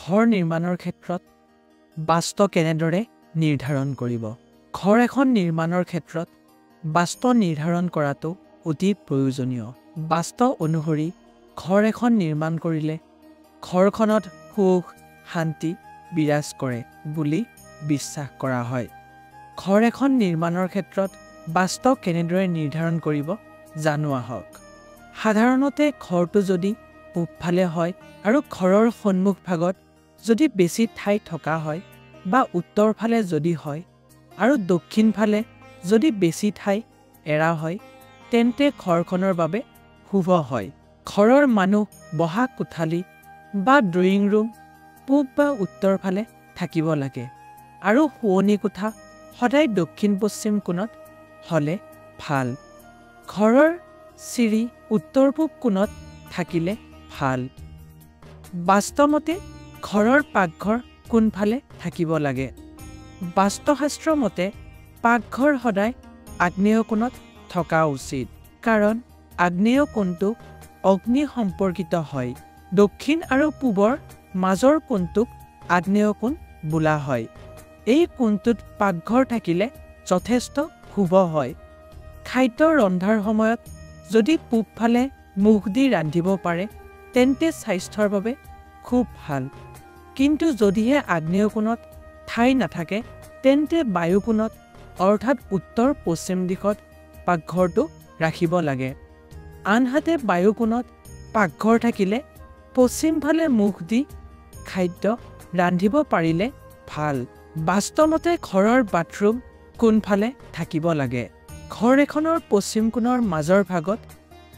ঘৰ নিৰ্মাণৰ ক্ষেত্ৰত বাস্তু কেনেদৰে নিৰ্ধাৰণ কৰিব? ঘৰ এখন নিৰ্মাণৰ ক্ষেত্ৰত বাস্তু নিৰ্ধাৰণ কৰাটো অতি প্ৰয়োজনীয়। বাস্তু অনুসৰি ঘৰ এখন নিৰ্মাণ কৰিলে ঘৰখনত সুখ শান্তি বিৰাজ কৰে বুলি বিশ্বাস কৰা হয়। ঘৰ এখন নিৰ্মাণৰ ক্ষেত্ৰত বাস্তু কেনেদৰে নিৰ্ধাৰণ কৰিব জানো আহক। সাধাৰণতে ঘৰটো যদি পূবফালে হয় আৰু ঘৰৰ সন্মুখ ভাগত যদি বেছি ঠাই থকা হয় বা উত্তৰ ফালে যদি হয় আৰু দক্ষিণ ফালে যদি বেছি ঠাই এৰা হয় তেন্তে ঘৰখনৰ বাবে শুভ হয়। ঘৰৰ মানুহ বহা কোঠালি বা ড্ৰয়িং ৰুম পূব বা উত্তৰ ফালে থাকিব লাগে আৰু শোৱনি কোঠা সদায় দক্ষিণ পশ্চিম কোণত হ'লে ভাল। ঘৰৰ চিৰি উত্তৰ পূব কোণত থাকিলে ভাল। বাস্তুমতে ঘৰৰ পাকঘৰ কোনফালে থাকিব লাগে? বাস্তুশাস্ত্ৰ মতে পাকঘৰ সদায় আগ্নেয় কোণত থকা উচিত, কাৰণ আগ্নেয় কোণটো অগ্নি সম্পৰ্কিত হয়। দক্ষিণ আৰু পূবৰ মাজৰ কোণটোক আগ্নেয় কোণ বোলা হয়। এই কোণটোত পাকঘৰ থাকিলে যথেষ্ট শুভ হয়। খাদ্য ৰন্ধাৰ সময়ত যদি পূবফালে মুখ দি ৰান্ধিব পাৰে তেন্তে স্বাস্থ্যৰ বাবে খুব ভাল। কিন্তু যদিহে আগ্নেয় কোণত ঠাই নাথাকে তেন্তে বায়ু কোণত অৰ্থাৎ উত্তৰ পশ্চিম দিশত পাকঘৰটো ৰাখিব লাগে। আনহাতে বায়ু কোণত পাকঘৰ থাকিলে পশ্চিম ফালে মুখ দি খাদ্য ৰান্ধিব পাৰিলে ভাল। বাস্তুমতে ঘৰৰ বাথৰুম কোনফালে থাকিব লাগে? ঘৰ এখনৰ পশ্চিম কোণৰ মাজৰ ভাগত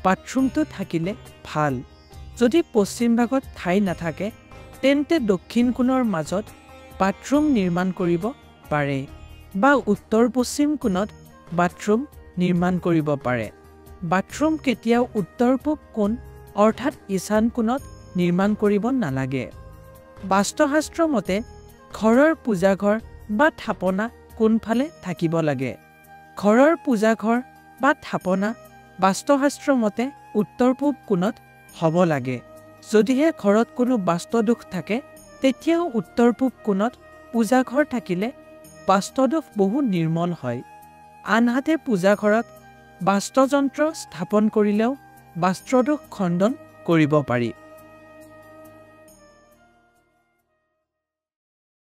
বাথৰুমটো থাকিলে ভাল। যদি পশ্চিম ভাগত ঠাই নাথাকে তেন্তে দক্ষিণ কোণৰ মাজত বাথৰুম নিৰ্মাণ কৰিব পাৰে বা উত্তৰ পশ্চিম কোণত বাথৰুম নিৰ্মাণ কৰিব পাৰে। বাথৰুম কেতিয়াও উত্তৰ পূব কোণ অৰ্থাৎ ঈশান কোণত নিৰ্মাণ কৰিব নালাগে। বাস্তুশাস্ত্ৰ মতে ঘৰৰ পূজাঘৰ বা থাপনা কোনফালে থাকিব লাগে? ঘৰৰ পূজাঘৰ বা থাপনা বাস্তুশাস্ত্ৰ মতে উত্তৰ পূব কোণত হ'ব লাগে। যদিহে ঘৰত কোনো বাস্তুদোষ থাকে তেতিয়াও উত্তৰ পূব কোণত পূজাঘৰ থাকিলে বাস্তুদোষ বহু নিৰ্মল হয়। আনহাতে পূজাঘৰত বাস্তুযন্ত্ৰ স্থাপন কৰিলেও বাস্তুদোষ খণ্ডন কৰিব পাৰি।